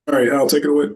All right, I'll take it away.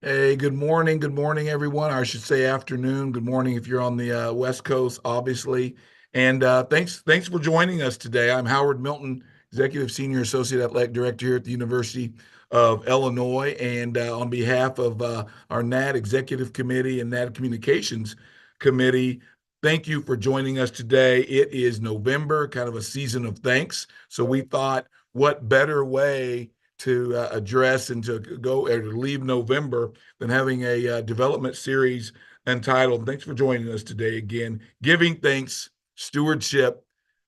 Hey, good morning. Good morning, everyone. Or I should say afternoon. Good morning if you're on the West Coast, obviously. And thanks for joining us today. I'm Howard Milton, Executive Senior Associate Athletic Director here at the University of Illinois. And on behalf of our NAADD Executive Committee and NAADD Communications Committee, thank you for joining us today. It is November, kind of a season of thanks. So we thought, what better way to address and to go or to leave November than having a development series entitled, thanks for joining us today again, Giving Thanks, Stewardship,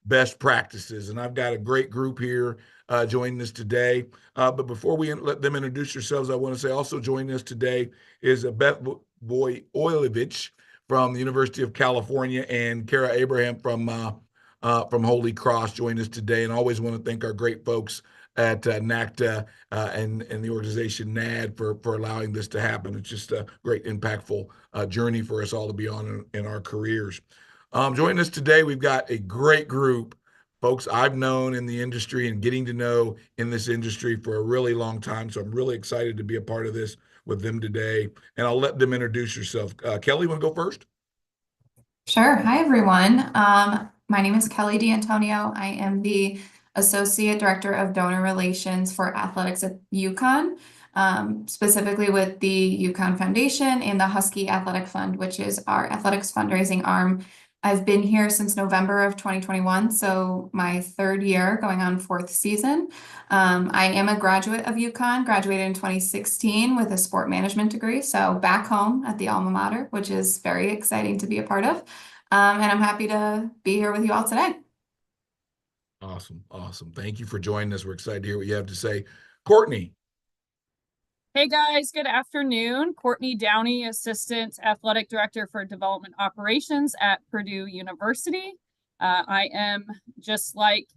Best Practices. And I've got a great group here joining us today. But before we let them introduce yourselves, I want to say also joining us today is Beth Boyovich from the University of California and Kara Abraham from Holy Cross joined us today. And I always want to thank our great folks at NACTA and the organization NAADD for allowing this to happen. It's just a great, impactful journey for us all to be on in our careers. Joining us today, we've got a great group, folks I've known in the industry and getting to know in this industry for a really long time. So I'm really excited to be a part of this with them today. And I'll let them introduce yourself. Kelly, you want to go first? Sure. Hi, everyone. My name is Kelly D'Antonio. I am the Associate Director of Donor Relations for Athletics at UConn, specifically with the UConn Foundation and the Husky Athletic Fund, which is our athletics fundraising arm. I've been here since November of 2021, so my third year, going on fourth season. I am a graduate of UConn, graduated in 2016 with a sport management degree, so back home at the alma mater, which is very exciting to be a part of. And I'm happy to be here with you all today. Awesome. Awesome. Thank you for joining us. We're excited to hear what you have to say. Courtney. Hey guys, good afternoon. Courtney Downey, Assistant Athletic Director for Development Operations at Purdue University. I am, just like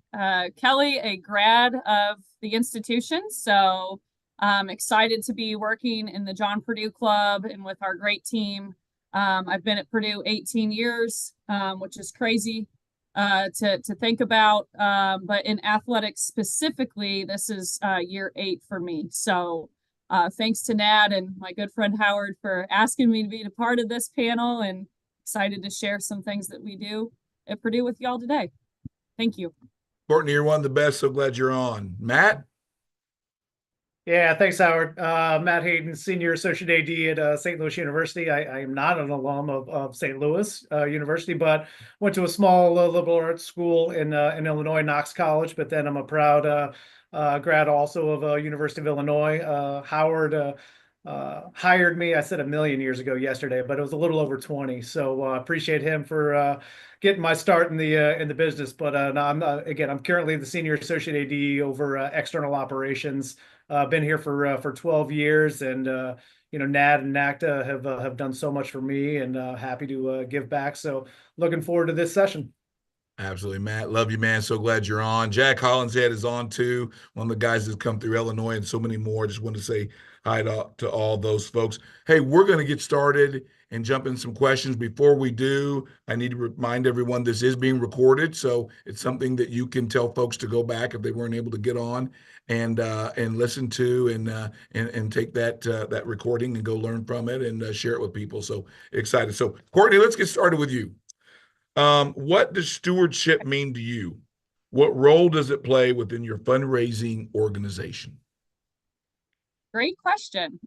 Kelly, a grad of the institution, so I'm excited to be working in the John Purdue Club and with our great team. I've been at Purdue 18 years, which is crazy to think about, but in athletics specifically, this is year 8 for me. So thanks to NAADD and my good friend Howard for asking me to be a part of this panel, and excited to share some things that we do at Purdue with y'all today. Thank you. Courtney, you're one of the best. So glad you're on. Matt? Yeah, thanks, Howard. Matt Hayden, Senior Associate AD at St. Louis University. I am not an alum of St. Louis University, but went to a small liberal arts school in Illinois, Knox College. But then I'm a proud grad also of University of Illinois. Howard hired me. I said a million years ago yesterday, but it was a little over 20. So appreciate him for getting my start in the business. But no, I'm currently the Senior Associate AD over external operations. Been here for 12 years, and NAD and NACTA have done so much for me, and happy to give back. So looking forward to this session. Absolutely, Matt. Love you, man. So glad you're on. Jack Hollinshead is on too. One of the guys that's come through Illinois and so many more. Just want to say hi to all those folks. Hey, we're going to get started and jump in some questions. Before we do, I need to remind everyone this is being recorded. So it's something that you can tell folks to go back if they weren't able to get on and listen to and take that recording and go learn from it and share it with people. So excited. So Courtney, let's get started with you. What does stewardship mean to you? What role does it play within your fundraising organization? Great question.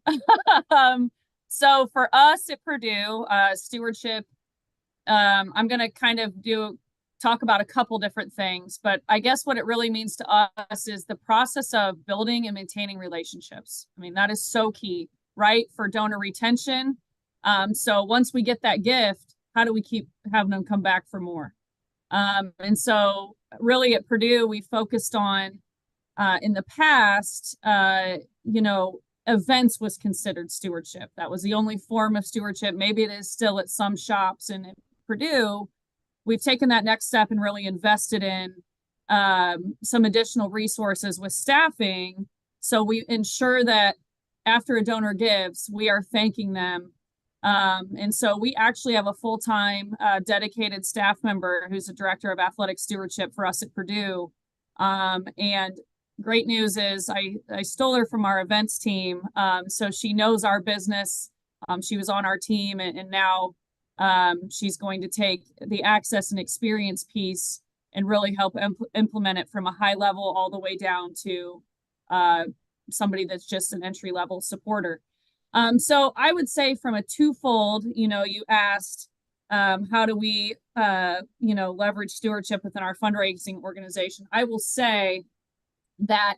So for us at Purdue, stewardship, I'm going to kind of talk about a couple different things, but I guess what it really means to us is the process of building and maintaining relationships. I mean, that is so key, right? For donor retention. So once we get that gift, how do we keep having them come back for more? And so really at Purdue, we focused on, in the past, events was considered stewardship. That was the only form of stewardship. Maybe it is still at some shops. And at Purdue, we've taken that next step and really invested in some additional resources with staffing. So we ensure that after a donor gives, we are thanking them. And so we actually have a full-time dedicated staff member who's a director of athletic stewardship for us at Purdue. And great news is I stole her from our events team. So she knows our business. She was on our team, and now she's going to take the access and experience piece and really help implement it from a high level all the way down to somebody that's just an entry level supporter. So I would say from a twofold, you asked, how do we, leverage stewardship within our fundraising organization? I will say that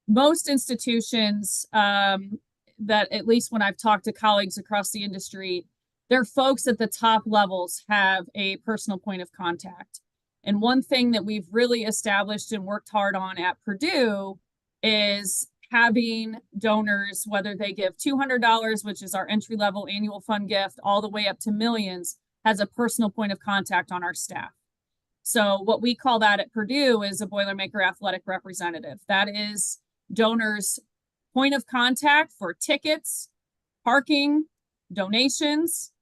most institutions, that at least when I've talked to colleagues across the industry, their folks at the top levels have a personal point of contact. And one thing that we've really established and worked hard on at Purdue is having donors, whether they give $200, which is our entry level annual fund gift, all the way up to millions, has a personal point of contact on our staff. So what we call that at Purdue is a Boilermaker athletic representative. That is donors' point of contact for tickets, parking, donations,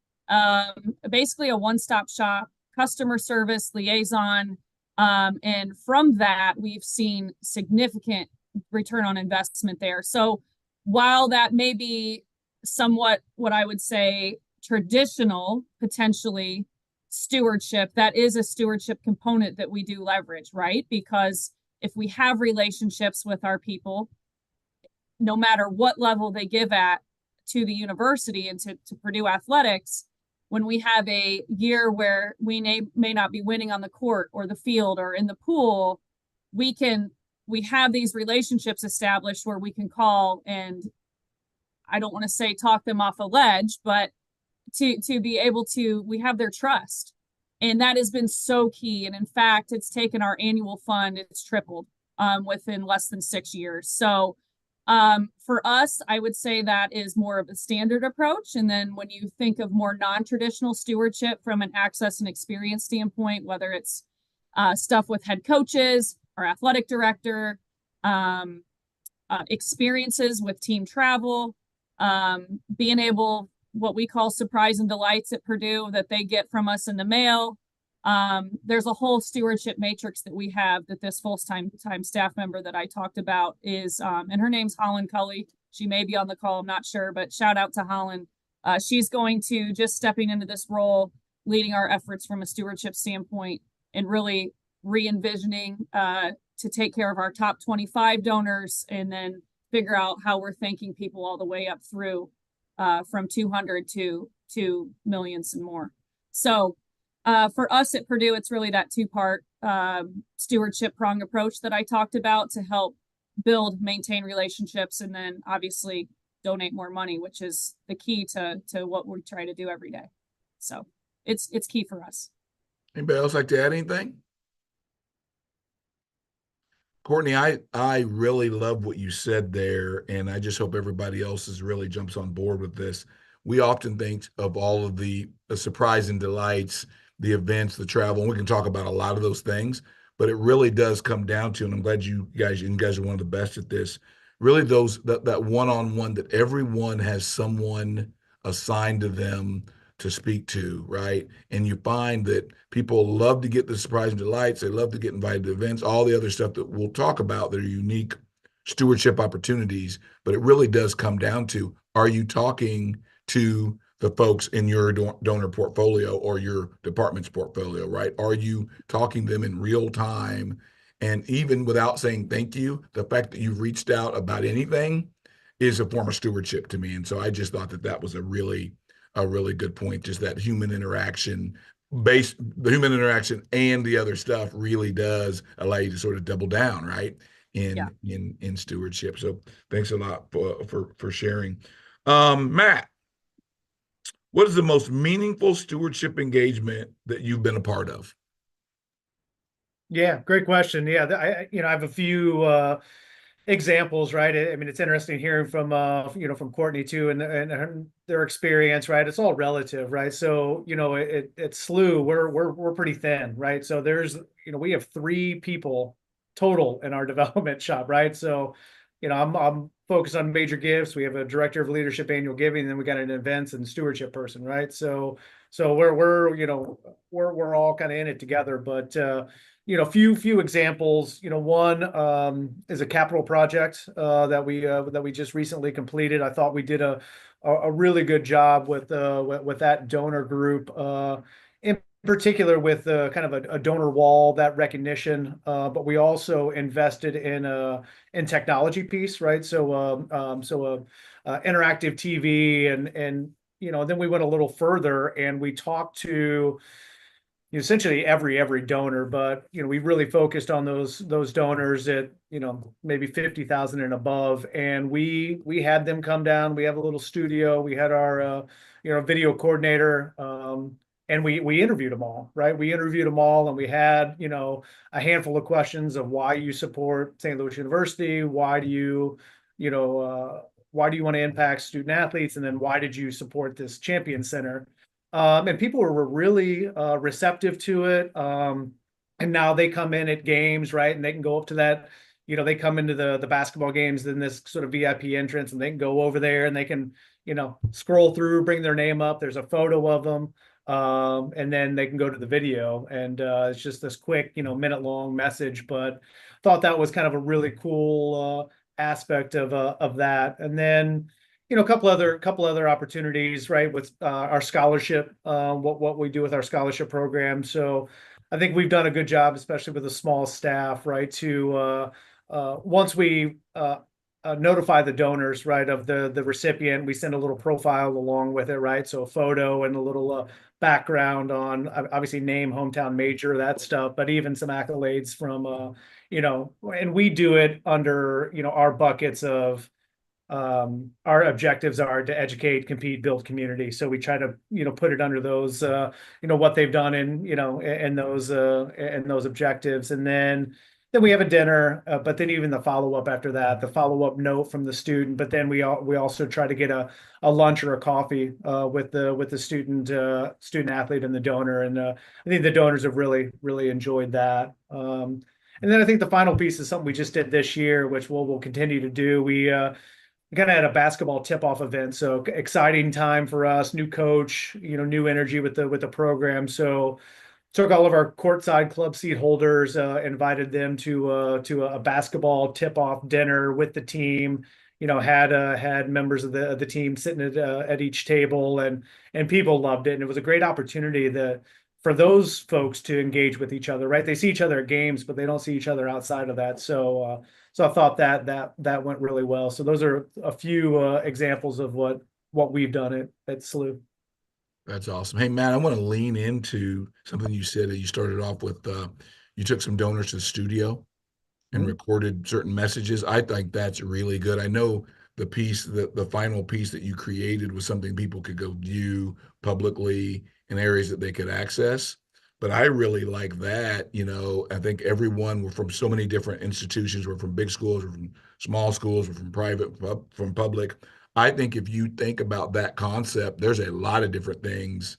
basically a one-stop shop, customer service liaison. And from that, we've seen significant return on investment there. So while that may be somewhat what I would say traditional, potentially stewardship, that is a stewardship component that we do leverage, right? Because if we have relationships with our people, no matter what level they give at to the university and to Purdue athletics, when we have a year where we may not be winning on the court or the field or in the pool, we have these relationships established where we can call and, I don't want to say talk them off a ledge, but to be able to, we have their trust. And that has been so key. And in fact, it's taken our annual fund, it's tripled within less than 6 years. So for us, I would say that is more of a standard approach. And then when you think of more non-traditional stewardship from an access and experience standpoint, whether it's stuff with head coaches, our athletic director, experiences with team travel, being able, what we call surprise and delights at Purdue that they get from us in the mail. There's a whole stewardship matrix that we have that this full-time staff member that I talked about is, and her name's Holland Cully. She may be on the call, I'm not sure, but shout out to Holland. She's going to just stepping into this role, leading our efforts from a stewardship standpoint and really re-envisioning to take care of our top 25 donors and then figure out how we're thanking people all the way up through from 200 to millions and more. So for us at Purdue, it's really that two-part stewardship prong approach that I talked about to help build, maintain relationships, and then obviously donate more money, which is the key to what we try to do every day. So it's key for us. Anybody else like to add anything? Courtney, I really love what you said there, and I just hope everybody else really jumps on board with this. We often think of all of the surprise and delights, the events, the travel, and we can talk about a lot of those things, but it really does come down to, and I'm glad you guys are one of the best at this, really that one-on-one that everyone has someone assigned to them to speak to, right? And you find that people love to get the surprise and delights. They love to get invited to events, all the other stuff that we'll talk about that are unique stewardship opportunities. But it really does come down to, are you talking to the folks in your donor portfolio or your department's portfolio, right? Are you talking to them in real time? And even without saying thank you, the fact that you've reached out about anything is a form of stewardship to me. And so I just thought that was a really good point, just that human interaction the human interaction and the other stuff really does allow you to sort of double down, right? In stewardship. So thanks a lot for sharing. Matt, what is the most meaningful stewardship engagement that you've been a part of? Yeah, great question. Yeah, I have a few examples, right? I mean, it's interesting hearing from from Courtney too, and their experience, right? It's all relative, right? So at SLU we're pretty thin, right? So there's we have 3 people total in our development shop, right? So I'm focused on major gifts. We have a director of leadership annual giving, and then we got an events and stewardship person, right? So we're all kind of in it together, but few examples. One is a capital project that we just recently completed. I thought we did a really good job with that donor group, in particular with kind of a donor wall, that recognition. But we also invested in technology piece, right? So interactive TV and then we went a little further and we talked to essentially every donor, but we really focused on those donors at maybe 50,000 and above, and we had them come down. We have a little studio. We had our video coordinator, and we interviewed them all, right? We interviewed them all, and we had a handful of questions of why you support St. Louis University, why do you want to impact student athletes, and then why did you support this champion center? And people were really receptive to it. And now they come in at games, right? And they can go up to that, they come into the basketball games in this sort of VIP entrance, and they can go over there and they can, scroll through, bring their name up. There's a photo of them. And then they can go to the video, and it's just this quick, minute long message. But thought that was kind of a really cool aspect of that. And then a couple other opportunities, right, with our scholarship, what we do with our scholarship program. So I think we've done a good job, especially with a small staff, right, to once we notify the donors, right, of the recipient, we send a little profile along with it, right? So a photo and a little background on obviously name, hometown, major, that stuff, but even some accolades from and we do it under our buckets of our objectives are to educate, compete, build community. So we try to, put it under those, what they've done in those objectives. And then we have a dinner, but then even the follow-up after that, the follow-up note from the student. But then we also try to get a lunch or a coffee with the student athlete and the donor. And I think the donors have really enjoyed that. And then I think the final piece is something we just did this year, which we'll continue to do. We kind of had a basketball tip-off event, so exciting time for us. New coach, new energy with the program. So took all of our courtside club seat holders, invited them to a basketball tip-off dinner with the team. Had members of the team sitting at each table, and people loved it. And it was a great opportunity for those folks to engage with each other, right? They see each other at games, but they don't see each other outside of that. So I thought that went really well. So those are a few examples of what we've done at SLU. That's awesome. Hey, Matt, I want to lean into something you said that you started off with. You took some donors to the studio and recorded certain messages. I think that's really good. I know the final piece that you created was something people could go view publicly in areas that they could access. But I really like that. I think everyone, we're from so many different institutions. We're from big schools, we're from small schools, we're from private, from public. I think if you think about that concept, there's a lot of different things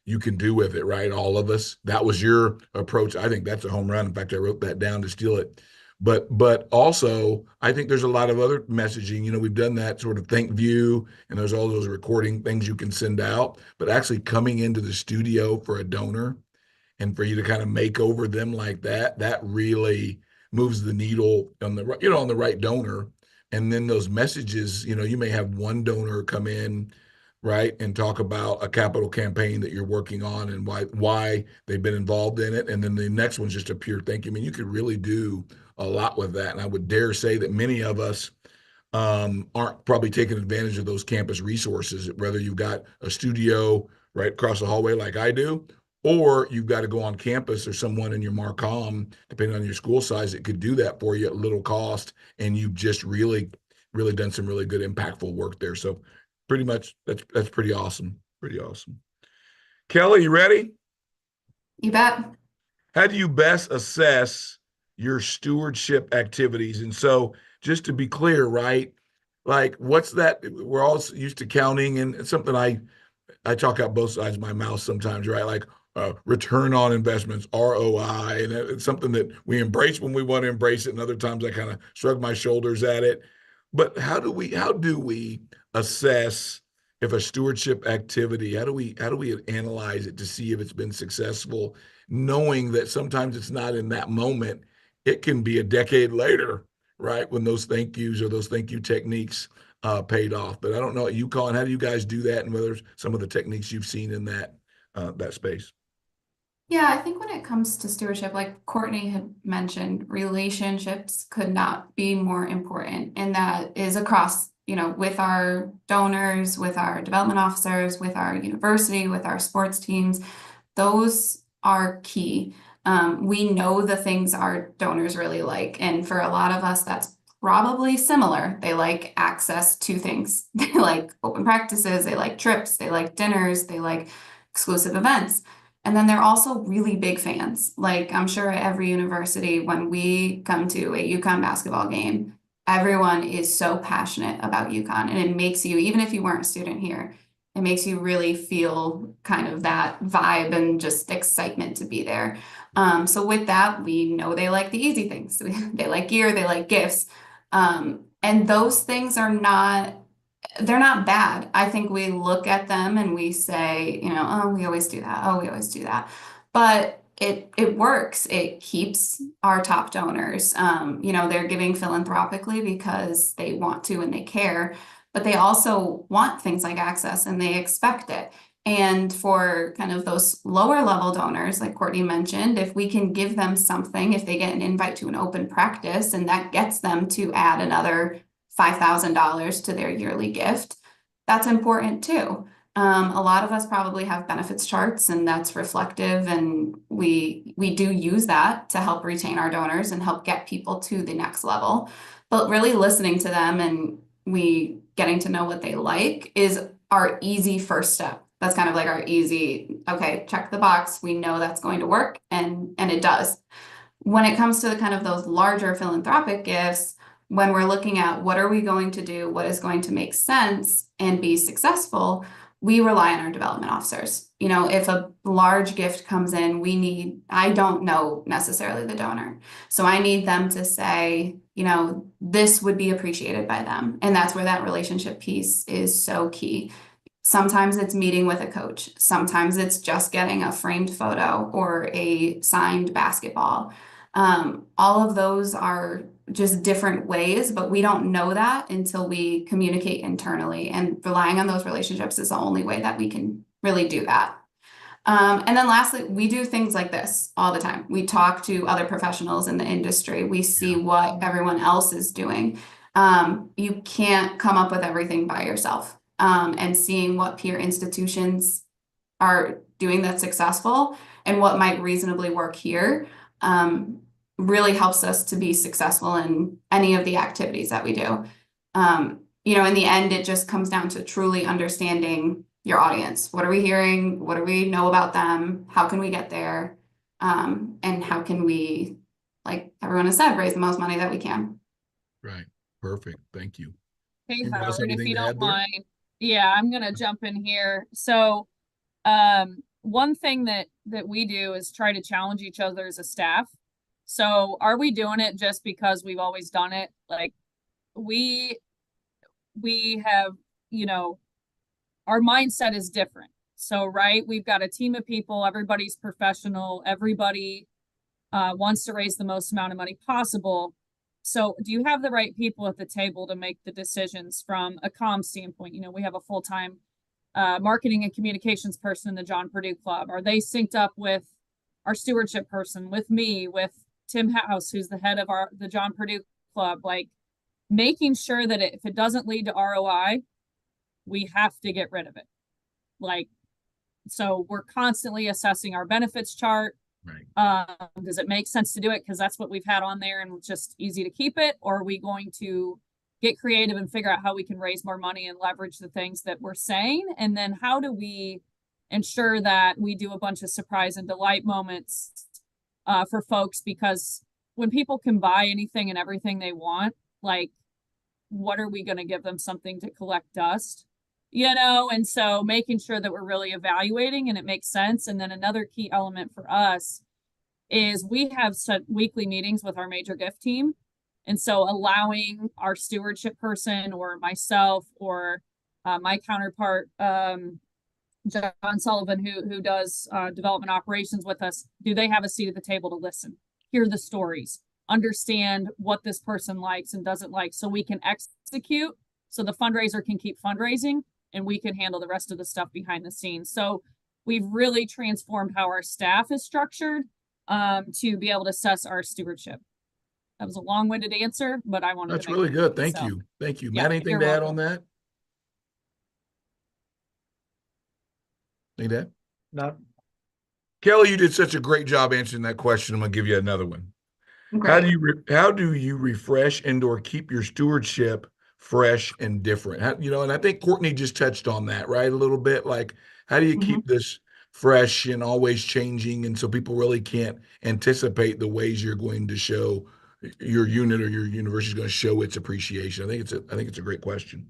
you can do with it, right? All of us. That was your approach. I think that's a home run. In fact, I wrote that down to steal it. But also, I think there's a lot of other messaging. We've done that sort of think view, and there's all those recording things you can send out. But actually coming into the studio for a donor and for you to kind of make over them like that really moves the needle on the right donor. And then those messages, you may have one donor come in, right, and talk about a capital campaign that you're working on and why they've been involved in it. And then the next one's just a pure thank you. I mean, you could really do a lot with that. And I would dare say that many of us aren't probably taking advantage of those campus resources, whether you've got a studio right across the hallway like I do, or you've got to go on campus or someone in your Marcom, depending on your school size, that could do that for you at little cost. And you've just really done some really good, impactful work there. So pretty much that's pretty awesome. Pretty awesome. Kelly, you ready? You bet. How do you best assess your stewardship activities? And so just to be clear, right? Like what's that? We're all used to counting, and it's something I talk out both sides of my mouth sometimes, right? Like return on investments, ROI, and it's something that we embrace when we want to embrace it, and other times I kind of shrug my shoulders at it. But how do we assess if a stewardship activity, how do we analyze it to see if it's been successful, knowing that sometimes it's not in that moment, it can be a decade later, right? When those thank yous or those thank you techniques paid off. But I don't know at UConn, how do you guys do that, and whether some of the techniques you've seen in that space? Yeah, I think when it comes to stewardship, like Courtney had mentioned, relationships could not be more important. And that is across, with our donors, with our development officers, with our university, with our sports teams. Those are key. We know the things our donors really like. And for a lot of us, that's probably similar. They like access to things. They like open practices, they like trips, they like dinners, they like exclusive events. And then they're also really big fans. Like I'm sure at every university, when we come to a UConn basketball game, everyone is so passionate about UConn. And it makes you, even if you weren't a student here, it makes you really feel kind of that vibe and just excitement to be there. So with that, we know they like the easy things. They like gear, they like gifts. And those things they're not bad. I think we look at them and we say, oh, we always do that. Oh, we always do that. But it works. It keeps our top donors. They're giving philanthropically because they want to and they care, but they also want things like access and they expect it. And for kind of those lower level donors, like Courtney mentioned, if we can give them something, if they get an invite to an open practice and that gets them to add another $5,000 to their yearly gift, that's important too. A lot of us probably have benefits charts and that's reflective, and we do use that to help retain our donors and help get people to the next level. But really listening to them and we getting to know what they like is our easy first step. That's kind of like our easy, okay, check the box. We know that's going to work, and it does. When it comes to the kind of those larger philanthropic gifts, when we're looking at what are we going to do, what is going to make sense and be successful, we rely on our development officers. If a large gift comes in, I don't know necessarily the donor. So I need them to say, this would be appreciated by them. And that's where that relationship piece is so key. Sometimes it's meeting with a coach. Sometimes it's just getting a framed photo or a signed basketball. All of those are just different ways, but we don't know that until we communicate internally, and relying on those relationships is the only way that we can really do that. And then lastly, we do things like this all the time. We talk to other professionals in the industry. We see what everyone else is doing. You can't come up with everything by yourself. And seeing what peer institutions are doing that's successful and what might reasonably work here really helps us to be successful in any of the activities that we do. In the end, it just comes down to truly understanding your audience. What are we hearing? What do we know about them? How can we get there? And how can we, like everyone has said, raise the most money that we can? Right. Perfect. Thank you. Hey, Anyone else have Howard, if anything you to don't add there? mind, yeah, I'm gonna jump in here. So, one thing that we do is try to challenge each other as a staff. So, are we doing it just because we've always done it? Like, we have, our mindset is different. So, right, we've got a team of people, everybody's professional, everybody wants to raise the most amount of money possible. So do you have the right people at the table to make the decisions from a comm standpoint? We have a full-time marketing and communications person in the John Purdue Club. Are they synced up with our stewardship person, with me, with Tim House, who's the head of the John Purdue Club? Like making sure that if it doesn't lead to ROI, we have to get rid of it. Like, so we're constantly assessing our benefits chart. Right. Does it make sense to do it because that's what we've had on there and it's just easy to keep it? Or are we going to get creative and figure out how we can raise more money and leverage the things that we're saying? And then how do we ensure that we do a bunch of surprise and delight moments for folks? Because when people can buy anything and everything they want, like, what are we going to give them something to collect dust? And so making sure that we're really evaluating and it makes sense. And then another key element for us is we have set weekly meetings with our major gift team. And so allowing our stewardship person or myself or My counterpart, John Sullivan, who does development operations with us, do they have a seat at the table to listen, hear the stories, understand what this person likes and doesn't like, so we can execute, so the fundraiser can keep fundraising and we can handle the rest of the stuff behind the scenes. So we've really transformed how our staff is structured to be able to assess our stewardship. That was a long-winded answer, but I wanted That's to make really it good. clear. Thank So, you. Thank you. yeah, Matt, anything you're to add welcome. on that? Need that? Not, Kelly, you did such a great job answering that question. I'm gonna give you another one. Great. How do you refresh and or keep your stewardship fresh and different? And I think Courtney just touched on that, right? A little bit. Like, how do you Mhm. keep this fresh and always changing, and so people really can't anticipate the ways you're going to show your unit or your university is going to show its appreciation? I think it's a great question.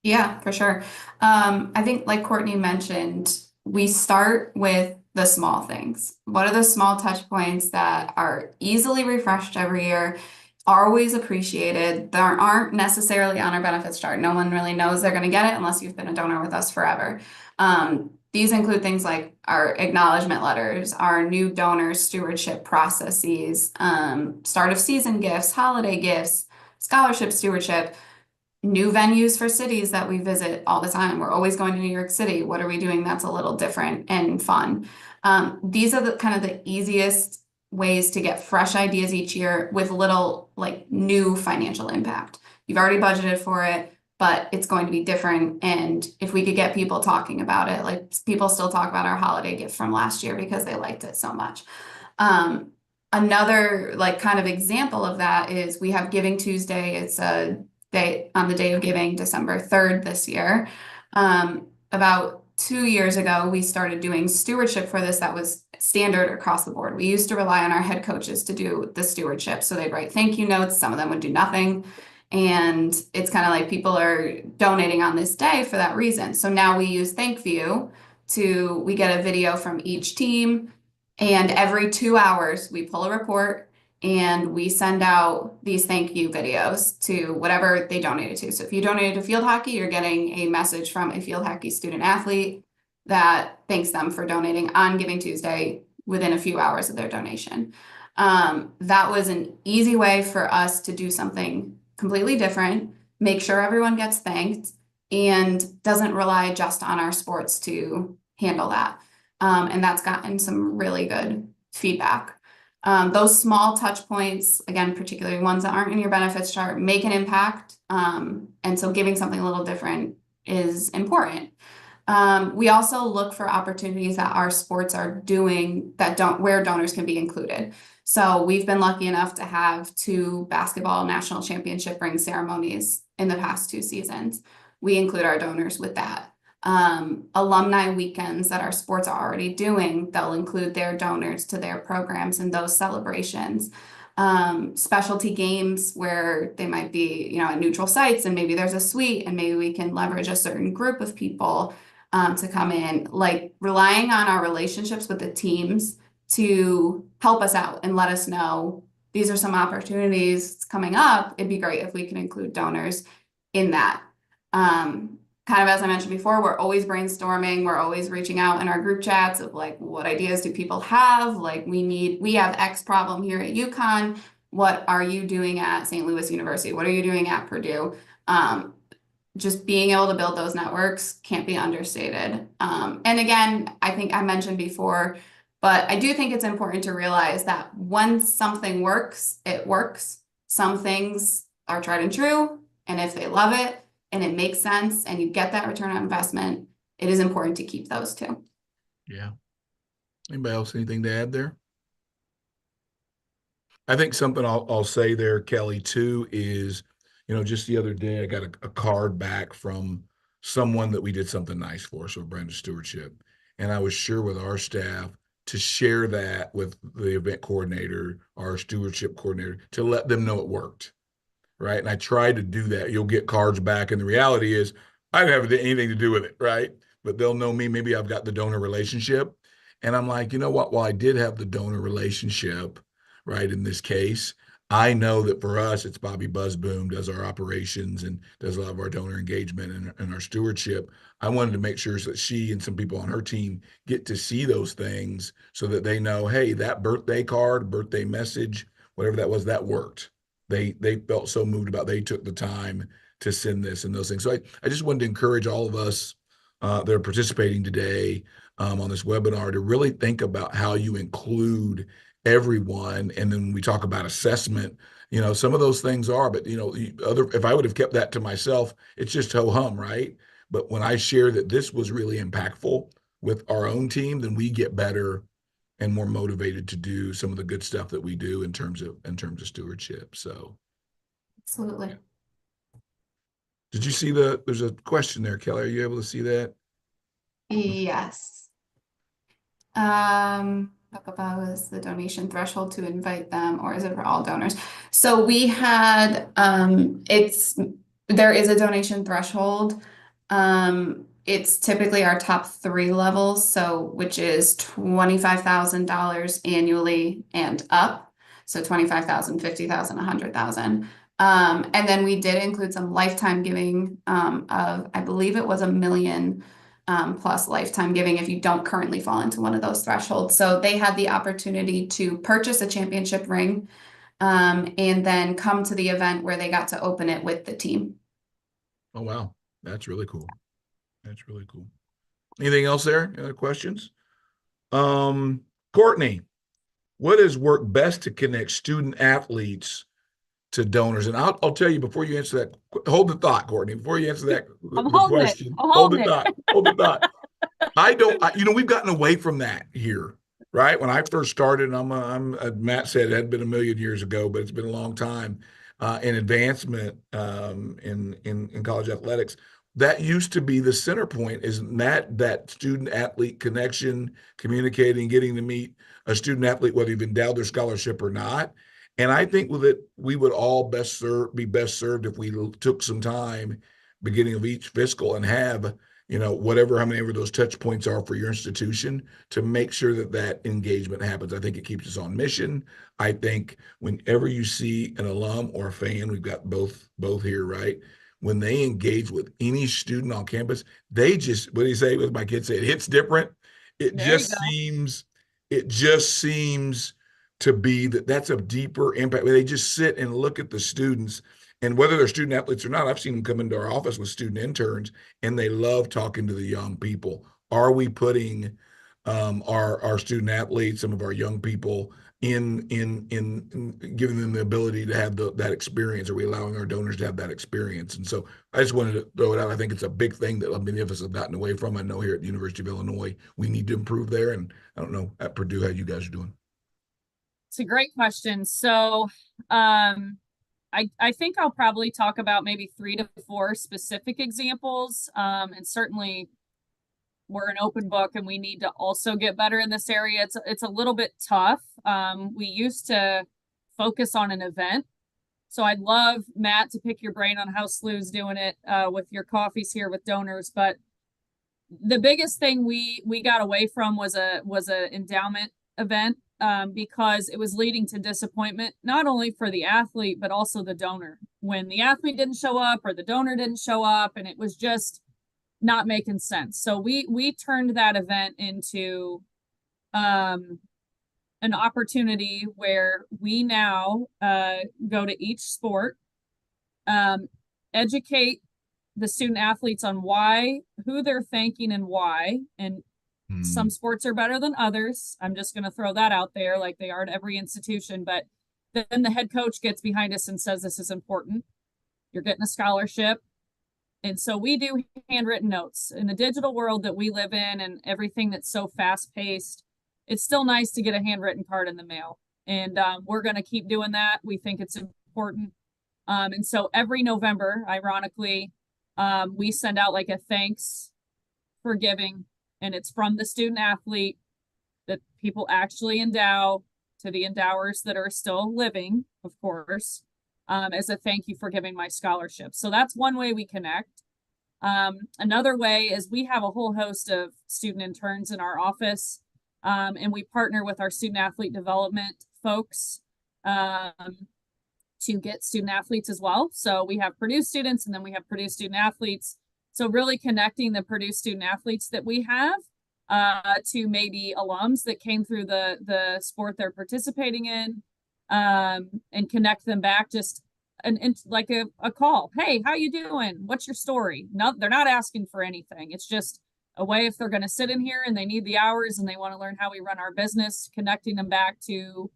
Yeah, for sure. I think like Courtney mentioned, we start with the small things. What are the small touch points that are easily refreshed every year, are always appreciated, that aren't necessarily on our benefits chart? No one really knows they're going to get it unless you've been a donor with us forever. These include things like our acknowledgement letters, our new donor stewardship processes, start of season gifts, holiday gifts, scholarship stewardship, new venues for cities that we visit all the time. We're always going to New York City. What are we doing that's a little different and fun? These are the kind of the easiest ways to get fresh ideas each year with little like new financial impact. You've already budgeted for it, but it's going to be different. And if we could get people talking about it, like people still talk about our holiday gift from last year because they liked it so much. Another like kind of example of that is we have Giving Tuesday. It's a day on the day of giving, December 3rd this year. About 2 years ago, we started doing stewardship for this that was standard across the board. We used to rely on our head coaches to do the stewardship. So they'd write thank you notes. Some of them would do nothing. And it's kind of like people are donating on this day for that reason. So now we use ThankView we get a video from each team. And every 2 hours, we pull a report and we send out these thank you videos to whatever they donated to. So if you donated to field hockey, you're getting a message from a field hockey student athlete that thanks them for donating on Giving Tuesday within a few hours of their donation. That was an easy way for us to do something completely different, make sure everyone gets thanked, and doesn't rely just on our sports to handle that. And that's gotten some really good feedback. Those small touch points, again, particularly ones that aren't in your benefits chart, make an impact. And so giving something a little different is important. We also look for opportunities that our sports are doing where donors can be included. So we've been lucky enough to have 2 basketball national championship ring ceremonies in the past 2 seasons. We include our donors with that. Alumni weekends that our sports are already doing, they'll include their donors to their programs and those celebrations. Specialty games where they might be, at neutral sites and maybe there's a suite and maybe we can leverage a certain group of people to come in, like relying on our relationships with the teams to help us out and let us know these are some opportunities coming up. It'd be great if we can include donors in that. Kind of as I mentioned before, we're always brainstorming. We're always reaching out in our group chats of like, what ideas do people have? Like we have X problem here at UConn. What are you doing at St. Louis University? What are you doing at Purdue? Just being able to build those networks can't be understated. And again, I think I mentioned before, but I do think it's important to realize that when something works, it works. Some things are tried and true. And if they love it, and it makes sense and you get that return on investment, it is important to keep those too. Yeah. Anybody else anything to add there? I think something I'll say there, Kelly, too, is, just the other day I got a card back from someone that we did something nice for, so a brand of stewardship. And I was sure with our staff to share that with the event coordinator, our stewardship coordinator, to let them know it worked. Right. And I tried to do that. You'll get cards back. And the reality is I don't have anything to do with it. Right. But they'll know me. Maybe I've got the donor relationship. And I'm like, you know what? While I did have the donor relationship, right, in this case, I know that for us, it's Bobby Buzzboom does our operations and does a lot of our donor engagement and our stewardship. I wanted to make sure that she and some people on her team get to see those things so that they know, hey, that birthday card, birthday message, whatever that was, that worked. They felt so moved about they took the time to send this and those things. So I just wanted to encourage all of us that are participating today on this webinar to really think about how you include everyone. And then when we talk about assessment, some of those things are, but if I would have kept that to myself, it's just ho hum, right? But when I share that this was really impactful with our own team, then we get better and more motivated to do some of the good stuff that we do in terms of stewardship. So Absolutely. did you see there's a question there, Kelly? Are you able to see that? Yes. Is the donation threshold to invite them, or is it for all donors? So we had, there is a donation threshold. It's typically our top 3 levels, so which is $25,000 annually and up. So 25,000, 50,000, 100,000. And then we did include some lifetime giving, of, I believe it was $1 million plus lifetime giving if you don't currently fall into one of those thresholds. So they had the opportunity to purchase a championship ring, and then come to the event where they got to open it with the team. Oh, wow. That's really cool. That's really cool. Anything else there? Any other questions? Courtney, what has worked best to connect student athletes to donors? And I'll tell you before you answer that, hold the thought, Courtney. Before you answer that I'm the holding it. question, I'm hold the holding it. thought. Hold the thought. We've gotten away from that here, right? When I first started, Matt said it had been 1 million years ago, but it's been a long time in advancement in college athletics. That used to be the center point, isn't that student athlete connection, communicating, getting to meet a student athlete, whether you've endowed their scholarship or not. And I think with it, we would all be best served if we took some time beginning of each fiscal and have how many of those touch points are for your institution to make sure that engagement happens. I think it keeps us on mission. I think whenever you see an alum or a fan, we've got both here, right? When they engage with any student on campus, they just, what do you say? What my kids say? It hits different. It There you just go. seems, it just seems to be that's a deeper impact. They just sit and look at the students, and whether they're student athletes or not, I've seen them come into our office with student interns, and they love talking to the young people. Are we putting our student athletes, some of our young people, in giving them the ability to have that experience? Are we allowing our donors to have that experience? And so I just wanted to throw it out. I think it's a big thing that many of us have gotten away from. I know here at the University of Illinois, we need to improve there. And I don't know at Purdue how you guys are doing. It's a great question. So, I think I'll probably talk about maybe 3 to 4 specific examples. And certainly we're an open book and we need to also get better in this area. It's a little bit tough. We used to focus on an event. So I'd love, Matt, to pick your brain on how SLU's doing it with your coffees here with donors. But the biggest thing we got away from was a endowment event, because it was leading to disappointment, not only for the athlete, but also the donor. When the athlete didn't show up or the donor didn't show up, and it was just not making sense. So we turned that event into an opportunity where we now go to each sport, educate the student athletes on who they're thanking and why. And some sports are better than others. I'm just going to throw that out there, like they are at every institution. But then the head coach gets behind us and says, this is important. You're getting a scholarship. And so we do handwritten notes. In the digital world that we live in and everything that's so fast paced, it's still nice to get a handwritten card in the mail. And we're going to keep doing that. We think it's important. And so every November, ironically, we send out like a thanks for giving. And it's from the student athlete that people actually endow to the endowers that are still living, of course, as a thank you for giving my scholarship. So that's one way we connect. Another way is we have a whole host of student interns in our office, and we partner with our student athlete development folks. to get student athletes as well. So we have Purdue students and then we have Purdue student athletes. So really connecting the Purdue student athletes that we have to maybe alums that came through the sport they're participating in, and connect them back just like a call. Hey, how you doing? What's your story? No, they're not asking for anything. It's just a way if they're going to sit in here and they need the hours and they want to learn how we run our business, connecting them back to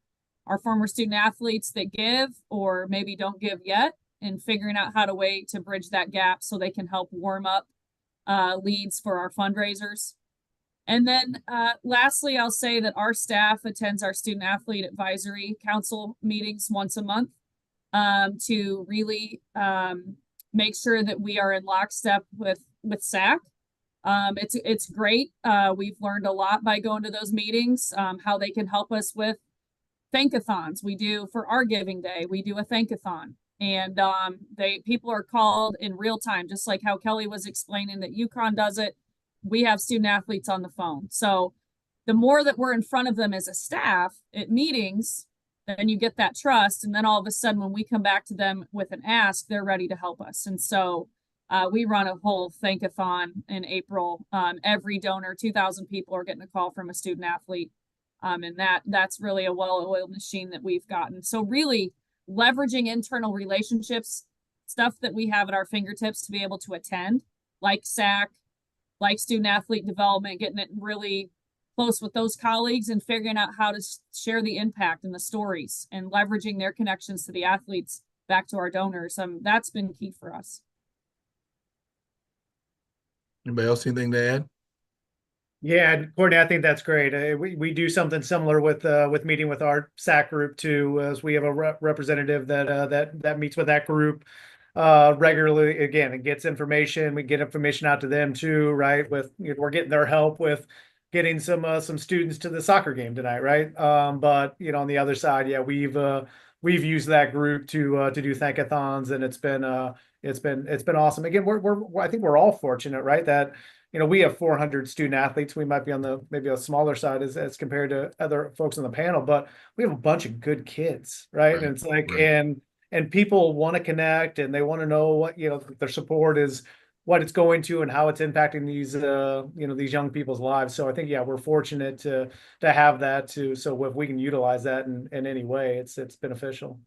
our former student athletes that give or maybe don't give yet, and figuring out how to bridge that gap so they can help warm up leads for our fundraisers. And then lastly, I'll say that our staff attends our student athlete advisory council meetings once a month to really make sure that we are in lockstep with SAC. It's great. We've learned a lot by going to those meetings, how they can help us with thankathons. We do for our giving day, we do a thankathon, and people are called in real time, just like how Kelly was explaining that UConn does it. We have student athletes on the phone. So the more that we're in front of them as a staff at meetings, then you get that trust. And then all of a sudden, when we come back to them with an ask, they're ready to help us. And so we run a whole thankathon in April. Every donor, 2,000 people are getting a call from a student athlete. And that's really a well-oiled machine that we've gotten. So really leveraging internal relationships, stuff that we have at our fingertips to be able to attend, like SAC, like student athlete development, getting it really close with those colleagues and figuring out how to share the impact and the stories and leveraging their connections to the athletes back to our donors. That's been key for us. Anybody else anything to add? Yeah, Courtney, I think that's great. We do something similar with meeting with our SAC group too, as we have a representative that meets with that group regularly. Again, it gets information. We get information out to them too, right? We're getting their help with getting some students to the soccer game tonight, right? But on the other side, yeah, we've used that group to do thankathons, and it's been awesome. Again, I think we're all fortunate, right? That we have 400 student athletes. We might be on maybe a smaller side as compared to other folks on the panel, but we have a bunch of good kids, right? And it's like, and people want to connect and they want to know what, their support is, what it's going to and how it's impacting these, these young people's lives. So I think, yeah, we're fortunate to have that too. So if we can utilize that in any way, it's beneficial.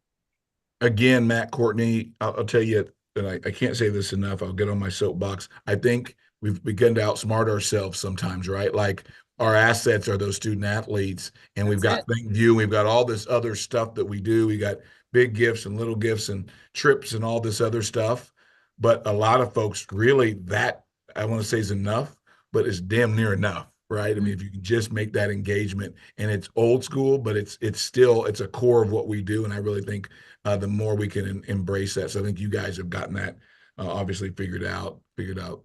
Again, Matt, Courtney, I'll tell you, and I can't say this enough. I'll get on my soapbox. I think we've begun to outsmart ourselves sometimes, right? Like our assets are those student athletes, and we've got ThankView, we've got all this other stuff that we do. We got big gifts and little gifts and trips and all this other stuff. But a lot of folks really, that I want to say is enough, but it's damn near enough, right? I mean, if you can just make that engagement, and it's old school, but it's a core of what we do. And I really think the more we can embrace that. So I think you guys have gotten that obviously figured out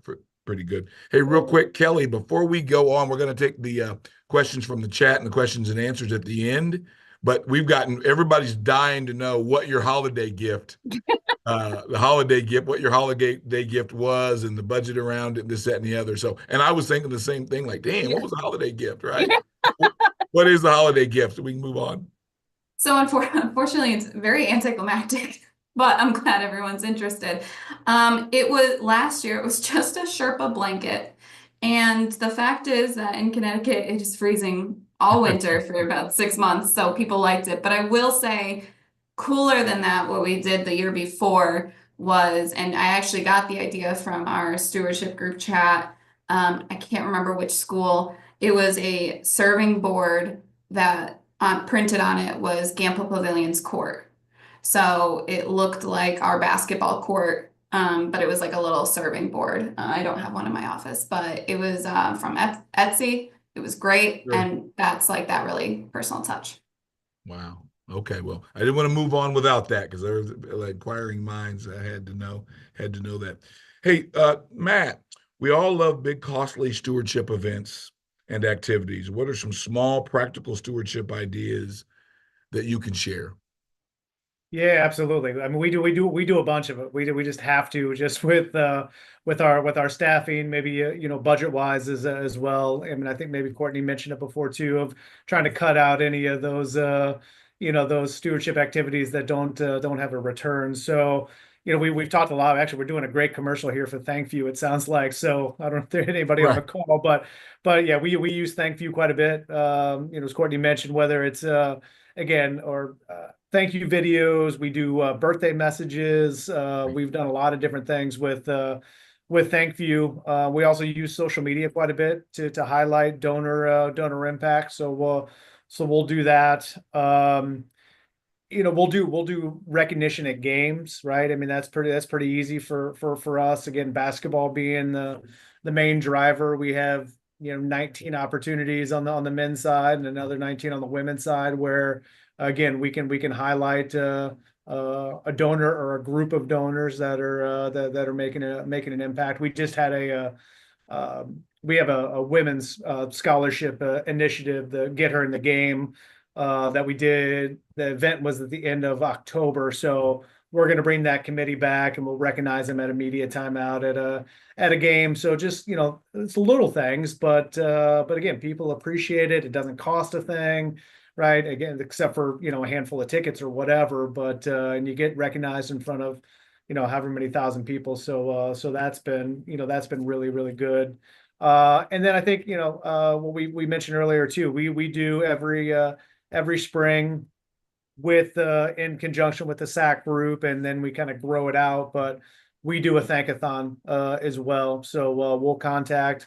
for pretty good. Hey, real quick, Kelly, before we go on, we're going to take the questions from the chat and the questions and answers at the end. But everybody's dying to know what your holiday gift, what your holiday gift was, and the budget around it, this, that, and the other. So, and I was thinking the same thing, like, damn, what was the holiday gift, right? What is the holiday gift? So we can move on. So unfortunately, it's very anticlimactic, but I'm glad everyone's interested. It was last year, it was just a Sherpa blanket. And the fact is that in Connecticut, it is freezing all winter for about 6 months. So people liked it. But I will say, cooler than that, what we did the year before was, and I actually got the idea from our stewardship group chat. I can't remember which school. It was a serving board that printed on it was Gamble Pavilion's court. So it looked like our basketball court, but it was like a little serving board. I don't have one in my office, but it was from Etsy. It was great. Sure. And that's like that really personal touch. Wow. Okay. Well, I didn't want to move on without that because there was like inquiring minds. I had to know that. Hey, Matt, we all love big, costly stewardship events and activities. What are some small, practical stewardship ideas that you can share? Yeah, absolutely. I mean, we do a bunch of it. We just have to, just with our staffing, maybe budget wise as well. I mean, I think maybe Courtney mentioned it before too, of trying to cut out any of those those stewardship activities that don't have a return. So, we've talked a lot. Actually, we're doing a great commercial here for ThankView, it sounds like. So I don't know if there's anybody on the Right. call, but yeah, we use ThankView quite a bit. As Courtney mentioned, whether it's again or thank you videos, we do birthday messages. We've done a lot of different things with ThankView. We also use social media quite a bit to highlight donor impact. So we'll do that. We'll do recognition at games, right? I mean, that's pretty easy for us. Again, basketball being the main driver, we have 19 opportunities on the men's side and another 19 on the women's side, where again we can highlight a donor or a group of donors that are making an impact. We just had we have a women's scholarship initiative, the Get Her in the Game, that we did. The event was at the end of October, so we're going to bring that committee back, and we'll recognize them at a media timeout at a game. So just it's little things, but again, people appreciate it. It doesn't cost a thing, right? Again, except for a handful of tickets or whatever. But and you get recognized in front of however many thousand people. So that's been really, really good. And then I think what we mentioned earlier too. We do every spring with in conjunction with the SAC group, and then we kind of grow it out. But we do a thankathon as well. So we'll contact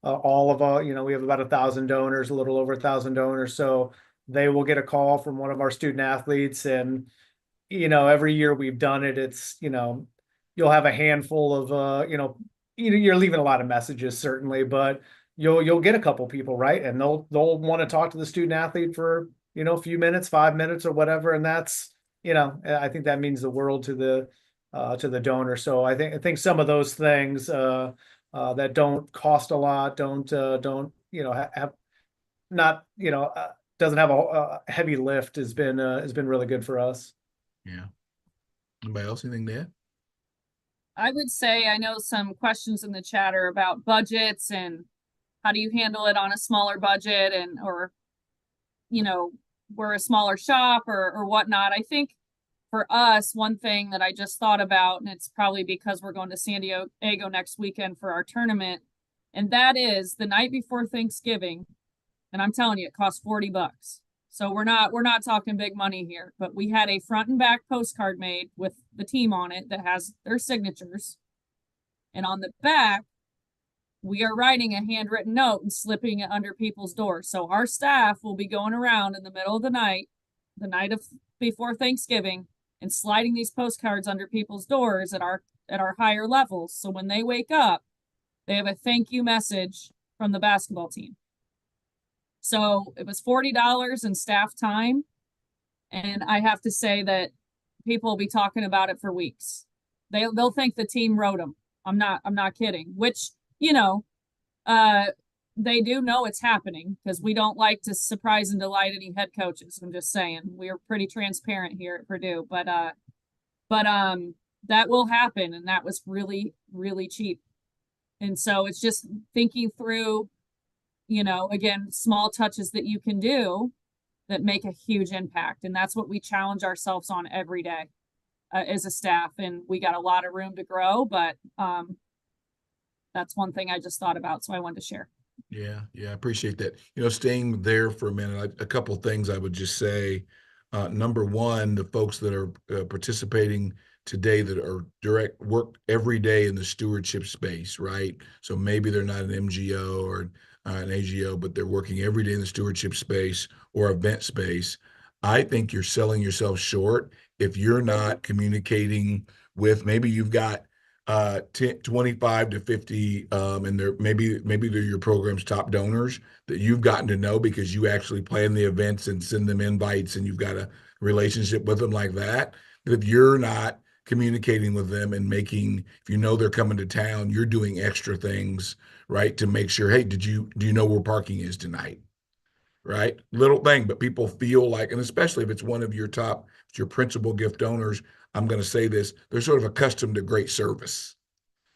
all of we have about 1,000 donors, a little over 1,000 donors. So they will get a call from one of our student athletes, and every year we've done it, it's you'll have a handful of you're leaving a lot of messages certainly, but you'll get a couple people, right, and they'll want to talk to the student athlete for a few minutes, 5 minutes or whatever, and that's I think that means the world to the donor. So I think some of those things that don't cost a lot, don't have not doesn't have a heavy lift has been really good for us. Yeah. Anybody else anything to add? I would say I know some questions in the chatter about budgets and how do you handle it on a smaller budget, and or we're a smaller shop or whatnot. I think for us, one thing that I just thought about, and it's probably because we're going to San Diego next weekend for our tournament, and that is the night before Thanksgiving. And I'm telling you, it costs $40. So we're not talking big money here, but we had a front and back postcard made with the team on it that has their signatures. And on the back, we are writing a handwritten note and slipping it under people's doors. So our staff will be going around in the middle of the night of before Thanksgiving, and sliding these postcards under people's doors at our higher levels. So when they wake up, they have a thank you message from the basketball team. So it was $40 in staff time. And I have to say that people will be talking about it for weeks. They'll think the team wrote them. I'm not kidding, which, they do know it's happening, because we don't like to surprise and delight any head coaches. I'm just saying, we're pretty transparent here at Purdue, but that will happen. And that was really, really cheap. And so it's just thinking through, again, small touches that you can do that make a huge impact. And that's what we challenge ourselves on every day as a staff. And we got a lot of room to grow, but that's one thing I just thought about. So I wanted to share. Yeah, I appreciate that. Staying there for a minute, a couple of things I would just say. Number one, the folks that are participating today that are direct work every day in the stewardship space, right? So maybe they're not an MGO or an AGO, but they're working every day in the stewardship space or event space. I think you're selling yourself short if you're not communicating with, maybe you've got 25 to 50 and maybe they're your program's top donors that you've gotten to know because you actually plan the events and send them invites and you've got a relationship with them like that. But if you're not communicating with them and if they're coming to town, you're doing extra things, right, to make sure, hey, do you know where parking is tonight? Right? Little thing, but people feel like, and especially if it's one of your your principal gift donors, I'm going to say this, they're sort of accustomed to great service,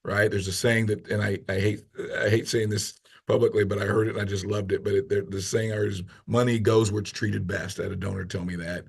right? There's a saying that, and I hate saying this publicly, but I heard it and I just loved it. But the saying is money goes where it's treated best. I had a donor tell me that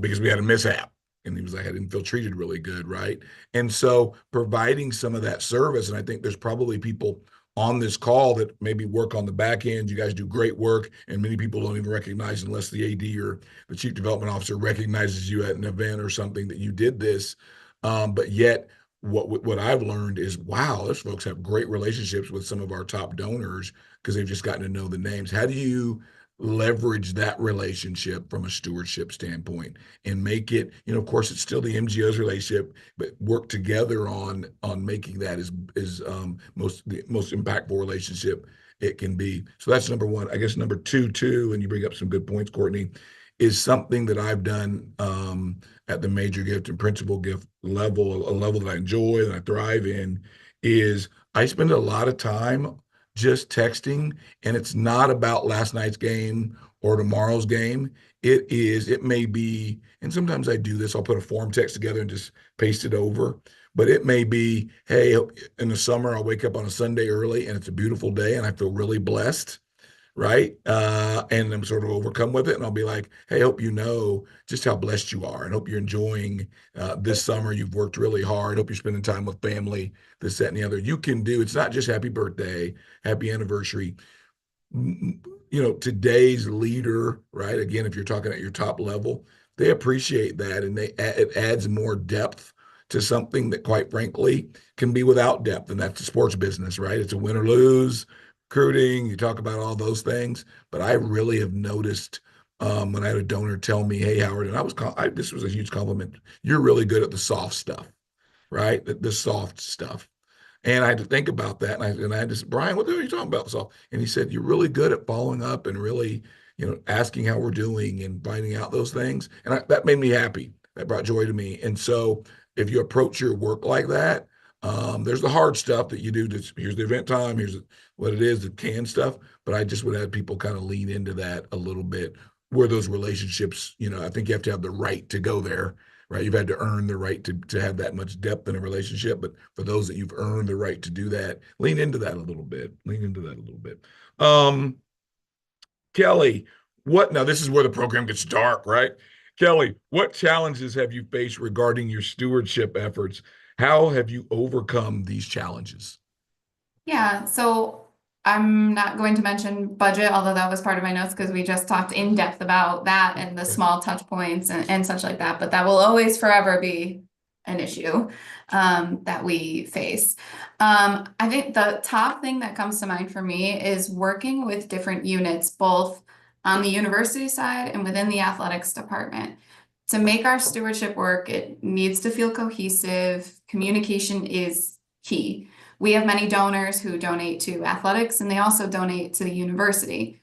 because we had a mishap. And he was like, I didn't feel treated really good, right? And so providing some of that service, and I think there's probably people on this call that maybe work on the back end. You guys do great work, and many people don't even recognize unless the AD or the chief development officer recognizes you at an event or something that you did this. But yet, what I've learned is, wow, those folks have great relationships with some of our top donors because they've just gotten to know the names. How do you leverage that relationship from a stewardship standpoint and make it, of course, it's still the MGO's relationship, but work together on making that the most impactful relationship it can be. So that's number one. I guess number two, too, and you bring up some good points, Courtney, is something that I've done at the major gift and principal gift level, a level that I enjoy and I thrive in, is I spend a lot of time just texting, and it's not about last night's game or tomorrow's game. It may be, and sometimes I do this, I'll put a form text together and just paste it over. But it may be, hey, in the summer, I'll wake up on a Sunday early and it's a beautiful day and I feel really blessed, right? And I'm sort of overcome with it. And I'll be like, hey, I hope you know just how blessed you are and hope you're enjoying this summer. You've worked really hard. Hope you're spending time with family, this, that, and the other. You can do, it's not just happy birthday, happy anniversary. Today's leader, right? Again, if you're talking at your top level, they appreciate that, and it adds more depth to something that, quite frankly, can be without depth, and that's the sports business, right? It's a win or lose, recruiting. You talk about all those things, but I really have noticed when I had a donor tell me, "Hey, Howard," and this was a huge compliment. You're really good at the soft stuff, right? The soft stuff. And I had to think about that. And I had to say, Brian, what the hell are you talking about? So, and he said, you're really good at following up and really, asking how we're doing and finding out those things. And that made me happy. That brought joy to me. And so if you approach your work like that, there's the hard stuff that you do. Here's the event time. Here's what it is, the canned stuff. But I just would have people kind of lean into that a little bit where those relationships, I think you have to have the right to go there, right? You've had to earn the right to have that much depth in a relationship. But for those that you've earned the right to do that, lean into that a little bit. Lean into that a little bit. Kelly, now this is where the program gets dark, right? Kelly, what challenges have you faced regarding your stewardship efforts? How have you overcome these challenges? Yeah, so I'm not going to mention budget, although that was part of my notes because we just talked in depth about that and the small touch points and such like that. But that will always forever be an issue that we face. I think the top thing that comes to mind for me is working with different units, both on the university side and within the athletics department. To make our stewardship work, it needs to feel cohesive. Communication is key. We have many donors who donate to athletics and they also donate to the university.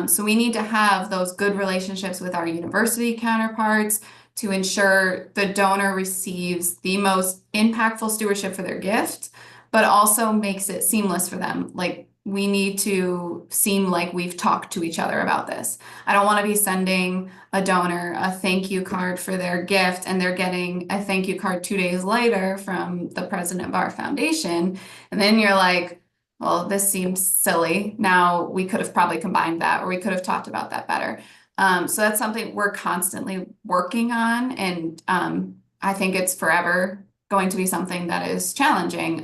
So we need to have those good relationships with our university counterparts to ensure the donor receives the most impactful stewardship for their gift, but also makes it seamless for them. Like, we need to seem like we've talked to each other about this. I don't want to be sending a donor a thank you card for their gift and they're getting a thank you card 2 days later from the president of our foundation. And then you're like, well, this seems silly. Now we could have probably combined that, or we could have talked about that better. So that's something we're constantly working on. And I think it's forever going to be something that is challenging.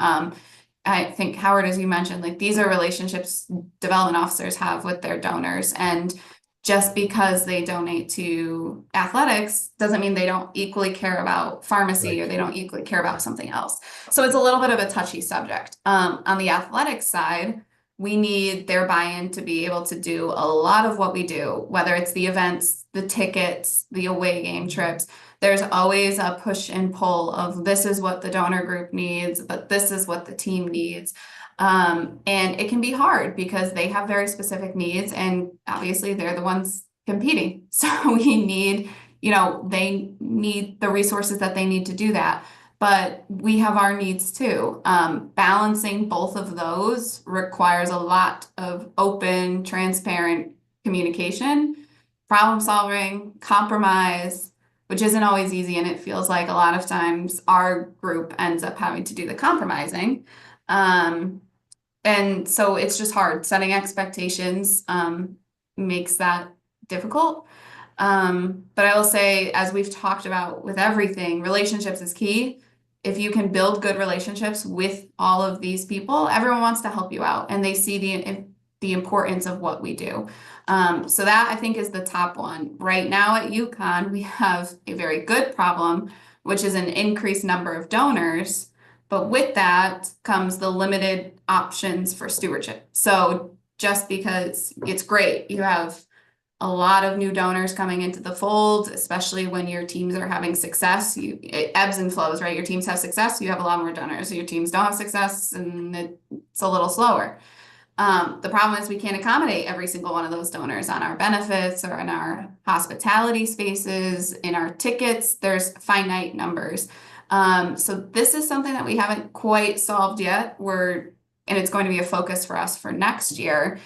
I think, Howard, as you mentioned, like, these are relationships development officers have with their donors. And just because they donate to athletics doesn't mean they don't equally care about pharmacy, right, or they don't equally care about something else. So it's a little bit of a touchy subject. On the athletics side, we need their buy-in to be able to do a lot of what we do, whether it's the events, the tickets, the away game trips. There's always a push and pull of this is what the donor group needs, but this is what the team needs. And it can be hard because they have very specific needs and obviously they're the ones competing. So we need, they need the resources that they need to do that. But we have our needs too. Balancing both of those requires a lot of open, transparent communication, problem solving, compromise, which isn't always easy. And it feels like a lot of times our group ends up having to do the compromising. And so it's just hard. Setting expectations makes that difficult. But I will say, as we've talked about with everything, relationships is key. If you can build good relationships with all of these people, everyone wants to help you out and they see the importance of what we do. So that I think is the top one. Right now at UConn, we have a very good problem, which is an increased number of donors. But with that comes the limited options for stewardship. So just because it's great, you have a lot of new donors coming into the fold, especially when your teams are having success. It ebbs and flows, right? Your teams have success, you have a lot more donors. Your teams don't have success, and it's a little slower. The problem is we can't accommodate every single one of those donors on our benefits or in our hospitality spaces, in our tickets. There's finite numbers. So this is something that we haven't quite solved yet. And it's going to be a focus for us for next year.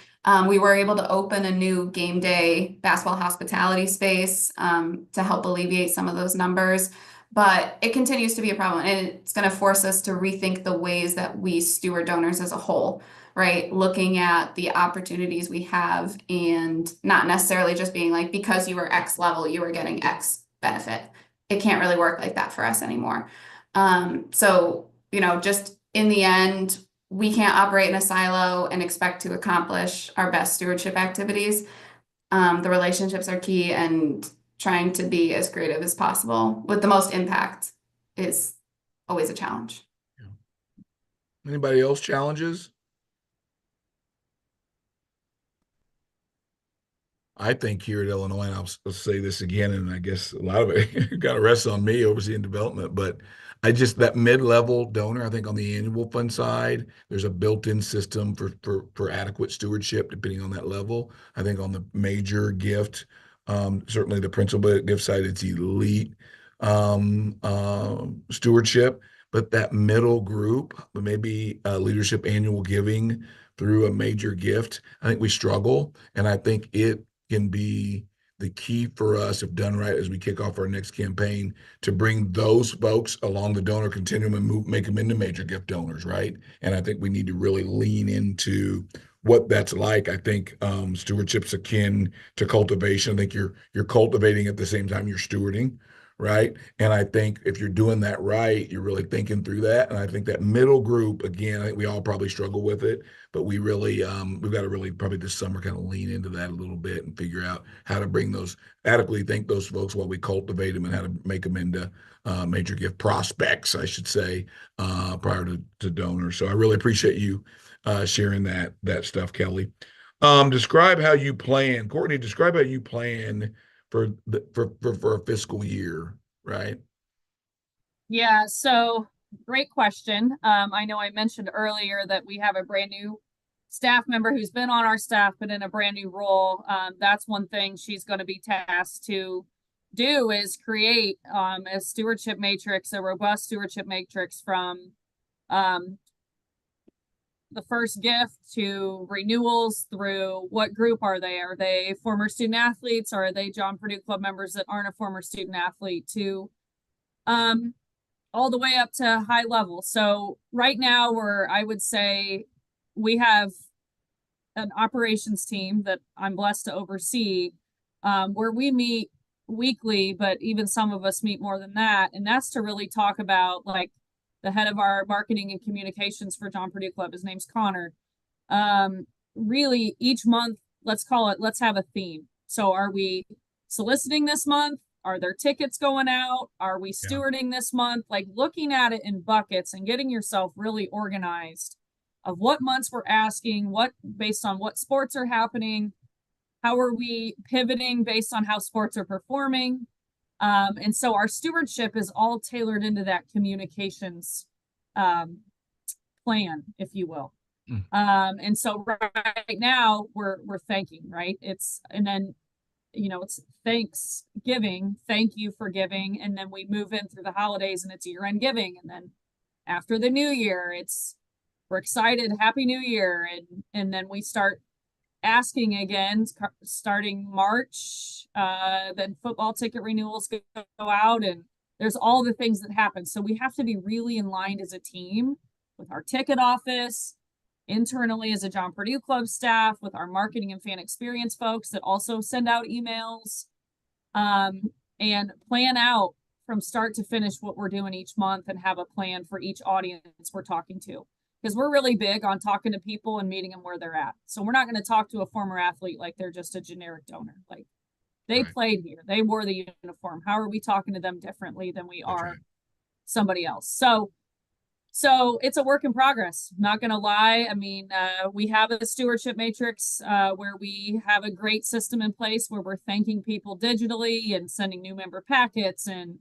We were able to open a new game day basketball hospitality space to help alleviate some of those numbers. But it continues to be a problem, and it's going to force us to rethink the ways that we steward donors as a whole, right? Looking at the opportunities we have and not necessarily just being like, because you were X level, you were getting X benefit. It can't really work like that for us anymore. So, just in the end, we can't operate in a silo and expect to accomplish our best stewardship activities. The relationships are key, and trying to be as creative as possible with the most impact is always a challenge. Anybody else challenges? I think here at Illinois, and I'll say this again, and I guess a lot of it kind of rests on me overseeing development, but that mid-level donor, I think on the annual fund side, there's a built-in system for adequate stewardship depending on that level. I think on the major gift, certainly the principal gift side, it's elite stewardship, but that middle group, maybe leadership annual giving through a major gift, I think we struggle, and I think it can be the key for us, if done right, as we kick off our next campaign, to bring those folks along the donor continuum and make them into major gift donors, right? And I think we need to really lean into what that's like. I think stewardship's akin to cultivation. I think you're cultivating at the same time you're stewarding, right? And I think if you're doing that right, you're really thinking through that. And I think that middle group, again, I think we all probably struggle with it, but we really we've got to really probably this summer kind of lean into that a little bit and figure out how to bring those adequately thank those folks while we cultivate them and how to make them into major gift prospects, I should say, prior to donors. So I really appreciate you sharing that stuff, Kelly. Describe how you plan, Courtney. Describe how you plan for a fiscal year, right? Yeah, so great question. I know I mentioned earlier that we have a brand new staff member who's been on our staff, but in a brand new role. That's one thing she's going to be tasked to do is create a stewardship matrix, a robust stewardship matrix from the first gift to renewals through what group are they? Are they former student athletes, or are they John Purdue Club members that aren't a former student athlete, to all the way up to high level. So right now I would say we have an operations team that I'm blessed to oversee, where we meet weekly, but even some of us meet more than that. And that's to really talk about, like, the head of our marketing and communications for John Purdue Club, his name's Connor. Really each month, let's have a theme. So are we soliciting this month? Are there tickets going out? Are we stewarding this month? Like, looking at it in buckets and getting yourself really organized of what months we're asking, what based on what sports are happening, how are we pivoting based on how sports are performing. And so our stewardship is all tailored into that communications plan, if you will. And so right now we're thanking, right? It's Thanksgiving, thank you for giving, and then we move in through the holidays and it's year-end giving, and then after the new year, we're excited, happy new year, and then we start asking again starting March. Then football ticket renewals go out, and there's all the things that happen. So we have to be really in line as a team with our ticket office internally as a John Purdue Club staff with our marketing and fan experience folks that also send out emails, and plan out from start to finish what we're doing each month and have a plan for each audience we're talking to. Because we're really big on talking to people and meeting them where they're at. So we're not going to talk to a former athlete like they're just a generic donor. Like they Right. played here, they wore the uniform. How are we talking to them differently than we That's are right. somebody else? So it's a work in progress. Not going to lie. I mean, we have a stewardship matrix where we have a great system in place where we're thanking people digitally and sending new member packets and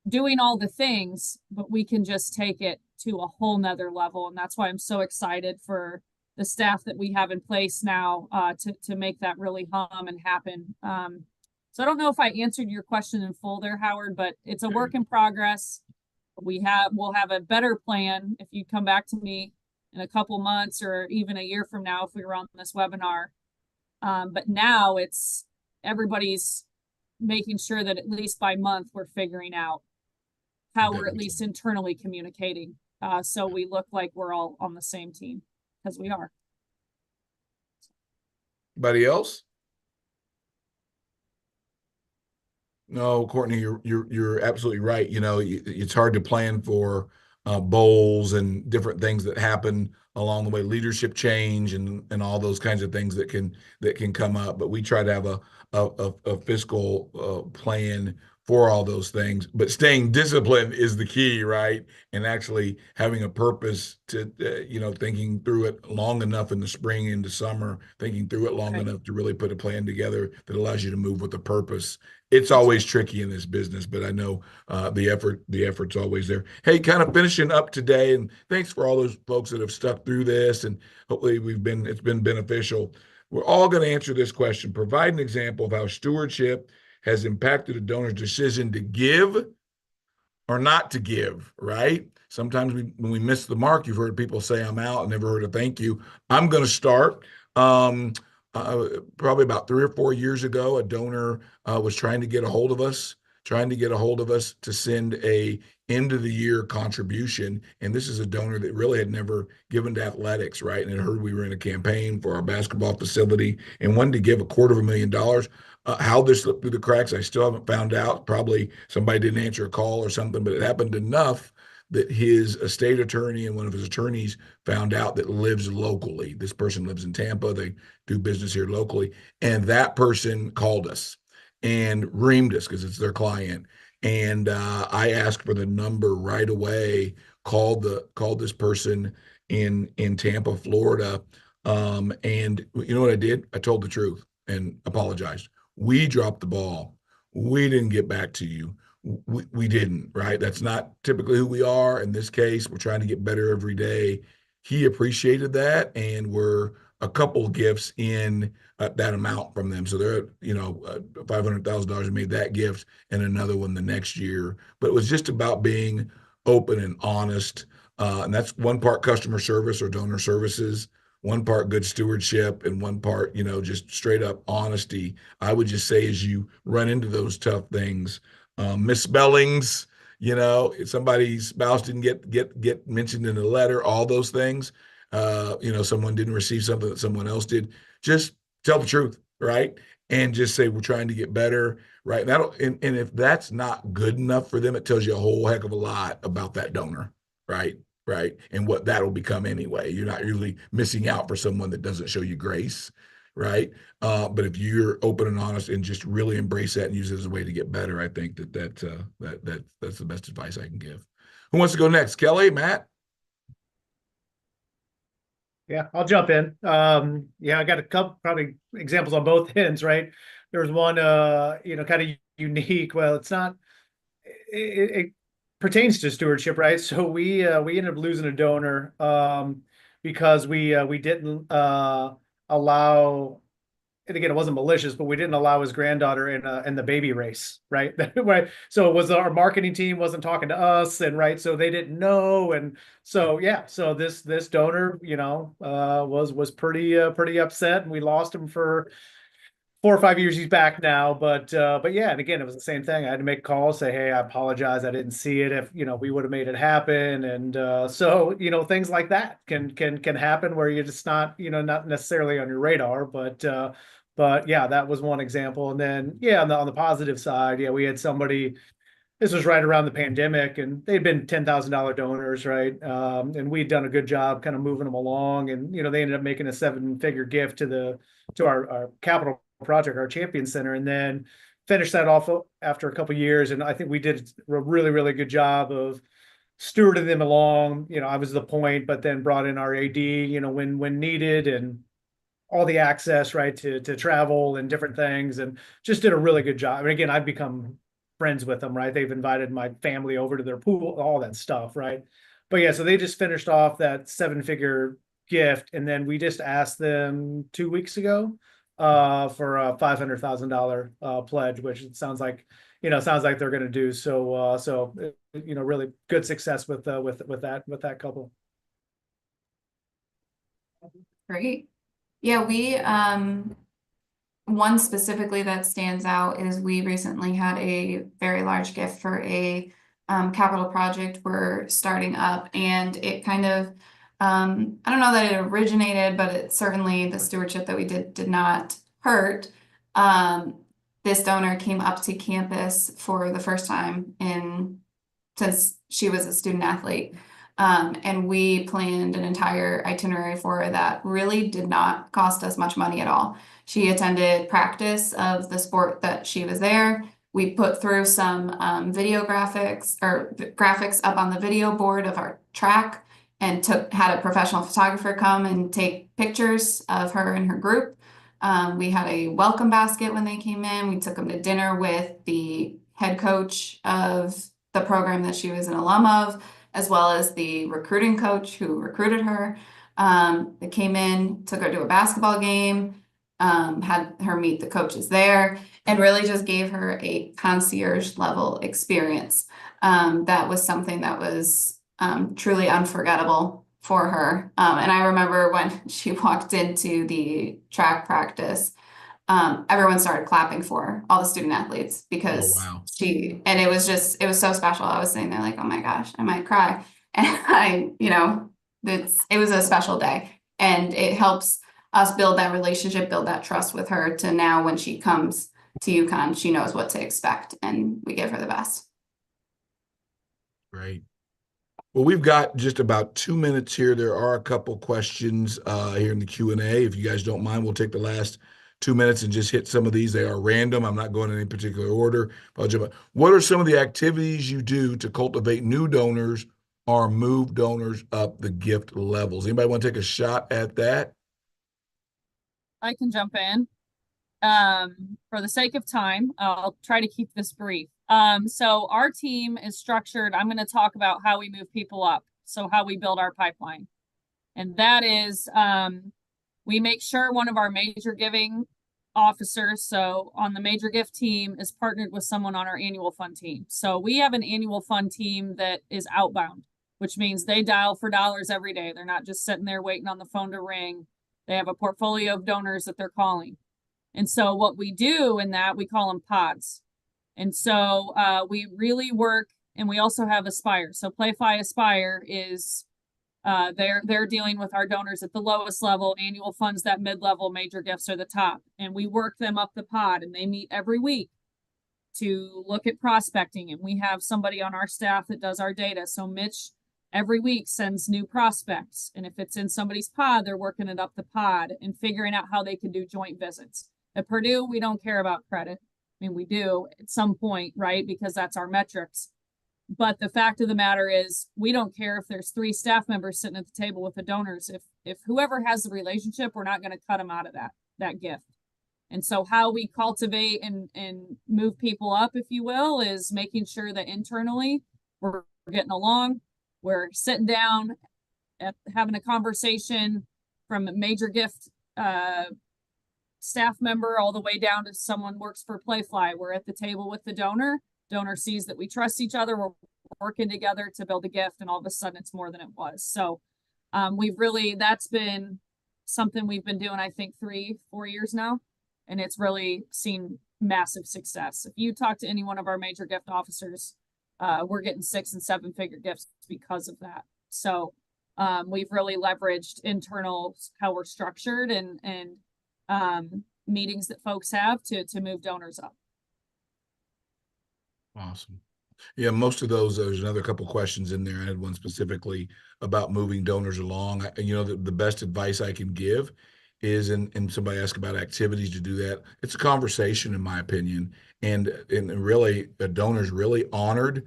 doing all the things, but we can just take it to a whole nother level. And that's why I'm so excited for the staff that we have in place now to make that really hum and happen. So I don't know if I answered your question in full there, Howard, but it's a work in progress. We'll have a better plan if you come back to me in a couple months or even a year from now if we were on this webinar. But now it's everybody's making sure that at least by month we're figuring out how we're at least internally communicating. So we look like we're all on the same team, because we are. Anybody else? No, Courtney, you're absolutely right. You know, it's hard to plan for bowls and different things that happen along the way, leadership change and all those kinds of things that can come up. But we try to have a fiscal plan for all those things. But staying disciplined is the key, right? And actually having a purpose to thinking through it long enough in the spring into summer, thinking through it long enough to really put a plan together that allows you to move with a purpose. It's always tricky in this business, but I know the effort's always there. Hey, kind of finishing up today, and thanks for all those folks that have stuck through this, and hopefully it's been beneficial. We're all going to answer this question. Provide an example of how stewardship has impacted a donor's decision to give or not to give, right? Sometimes when we miss the mark, you've heard people say, I'm out. I never heard a thank you. I'm going to start. Um, Probably about 3 or 4 years ago, a donor was trying to get a hold of us, to send a end of the year contribution. And this is a donor that really had never given to athletics, right? And had heard we were in a campaign for our basketball facility and wanted to give $250,000. How this slipped through the cracks, I still haven't found out. Probably somebody didn't answer a call or something, but it happened enough that his estate attorney and one of his attorneys found out that lives locally. This person lives in Tampa. They do business here locally. And that person called us and reamed us because it's their client. And I asked for the number right away, called this person in Tampa, Florida. And you know what I did? I told the truth and apologized. We dropped the ball. We didn't get back to you. We didn't, right? That's not typically who we are. In this case, we're trying to get better every day. He appreciated that, and we're a couple gifts in that amount from them. So they're, $500,000 made that gift and another one the next year. But it was just about being open and honest. And that's one part customer service or donor services, one part good stewardship, and one part, just straight up honesty. I would just say as you run into those tough things, misspellings, somebody's spouse didn't get mentioned in the letter, all those things. Someone didn't receive something that someone else did. Just tell the truth, right? And just say we're trying to get better, right? And if that's not good enough for them, it tells you a whole heck of a lot about that donor, right? Right. And what that'll become anyway. You're not really missing out for someone that doesn't show you grace, right? But if you're open and honest and just really embrace that and use it as a way to get better, I think that's the best advice I can give. Who wants to go next? Kelly, Matt? Yeah, I'll jump in. I got a couple probably examples on both ends, right? There was one, kind of unique. Well, it's not. It pertains to stewardship, right? So we ended up losing a donor because we didn't allow. And again, it wasn't malicious, but we didn't allow his granddaughter in the baby race, right? Right. So it was our marketing team wasn't talking to us, and right, so they didn't know, and so yeah, so this donor, was pretty upset, and we lost him for 4 or 5 years he's back now, but yeah, and again, it was the same thing. I had to make calls, say, hey, I apologize, I didn't see it. If we would have made it happen, and so things like that can happen where you're just not necessarily on your radar, but yeah, that was one example. And then yeah, on the positive side, yeah, we had somebody. This was right around the pandemic, and they'd been $10,000 donors, right? And we'd done a good job kind of moving them along, and they ended up making a 7-figure gift to our capital project, our Champion Center, and then finished that off after a couple of years. And I think we did a really, really good job of stewarding them along. I was the point, but then brought in our AD, when needed, and all the access, right, to travel and different things, and just did a really good job. And again, I've become friends with them, right? They've invited my family over to their pool, all that stuff, right? But yeah, so they just finished off that 7-figure gift, and then we just asked them 2 weeks ago for a $500,000 pledge, which it sounds like they're going to do. So really good success with that couple. Great. Yeah, we one specifically that stands out is we recently had a very large gift for a capital project we're starting up, and it kind of I don't know that it originated, but it certainly, the stewardship that we did not hurt. This donor came up to campus for the first time since she was a student athlete. And we planned an entire itinerary for her that really did not cost us much money at all. She attended practice of the sport that she was there. We put through some video graphics up on the video board of our track, and had a professional photographer come and take pictures of her and her group. We had a welcome basket when they came in. We took them to dinner with the head coach of the program that she was an alum of, as well as the recruiting coach who recruited her. They came in, took her to a basketball game, had her meet the coaches there, and really just gave her a concierge level experience. That was something that was truly unforgettable for her. And I remember when she walked into the track practice, everyone started clapping for her, all the student athletes, because wow. and it was so special. I was sitting there like, oh my gosh, I might cry. And it was a special day, and it helps us build that relationship, build that trust with her, to now when she comes to UConn, she knows what to expect, and we give her the best. Great. Well, we've got just about 2 minutes here. There are a couple questions here in the Q&A. If you guys don't mind, we'll take the last 2 minutes and just hit some of these. They are random. I'm not going in any particular order. What are some of the activities you do to cultivate new donors or move donors up the gift levels? Anybody want to take a shot at that? I can jump in. For the sake of time, I'll try to keep this brief. So our team is structured. I'm going to talk about how we move people up. So how we build our pipeline. And that is, we make sure one of our major giving officers, so on the major gift team, is partnered with someone on our annual fund team. So we have an annual fund team that is outbound, which means they dial for dollars every day. They're not just sitting there waiting on the phone to ring. They have a portfolio of donors that they're calling. And so what we do in that, we call them pods. And so we really work, and we also have Aspire. So PlayFi Aspire is, they're dealing with our donors at the lowest level, annual funds that mid-level, major gifts are the top. And we work them up the pod, and they meet every week to look at prospecting. And we have somebody on our staff that does our data. So Mitch every week sends new prospects. And if it's in somebody's pod, they're working it up the pod and figuring out how they can do joint visits. At Purdue, we don't care about credit. I mean, we do at some point, right? Because that's our metrics. But the fact of the matter is, we don't care if there's 3 staff members sitting at the table with the donors. If whoever has the relationship, we're not going to cut them out of that gift. And so how we cultivate and move people up, if you will, is making sure that internally we're getting along. We're sitting down, having a conversation from a major gift staff member all the way down to someone works for PlayFi. We're at the table with the donor. Donor sees that we trust each other. We're working together to build a gift, and all of a sudden it's more than it was. So that's been something we've been doing, I think 3-4 years now. and it's really seen massive success. If you talk to any one of our major gift officers, we're getting 6 and 7 figure gifts because of that. So we've really leveraged internal, how we're structured, and meetings that folks have to move donors up. Awesome. Yeah, most of those, there's another couple questions in there. I had one specifically about moving donors along. The best advice I can give is, and somebody asked about activities to do that. It's a conversation, in my opinion. And really, a donor's really honored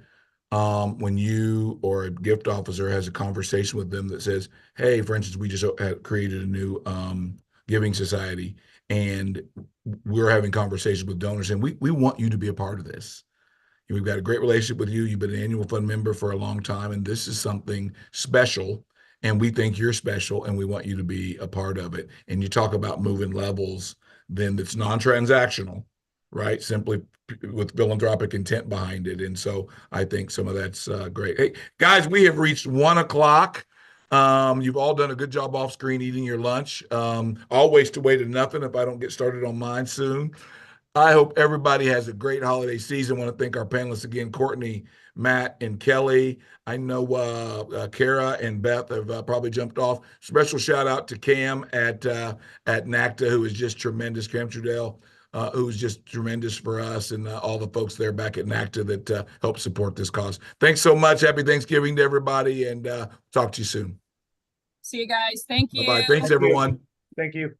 when you or a gift officer has a conversation with them that says, hey, for instance, we just created a new giving society, and we're having conversations with donors, and we want you to be a part of this. We've got a great relationship with you. You've been an annual fund member for a long time, and this is something special. And we think you're special, and we want you to be a part of it. And you talk about moving levels, then it's non-transactional, right? Simply with philanthropic intent behind it. And so I think some of that's great. Hey, guys, we have reached 1 o'clock. You've all done a good job off screen eating your lunch. I'll waste away to nothing if I don't get started on mine soon. I hope everybody has a great holiday season. I want to thank our panelists again, Courtney, Matt, and Kelly. I know Kara and Beth have probably jumped off. Special shout out to Cam at NAADD, who is just tremendous, Cam Trudell, who's just tremendous for us, and all the folks there back at NAADD that help support this cause. Thanks so much. Happy Thanksgiving to everybody, and talk to you soon. See you guys. Thank you. Bye-bye. Thanks, everyone. Thank you.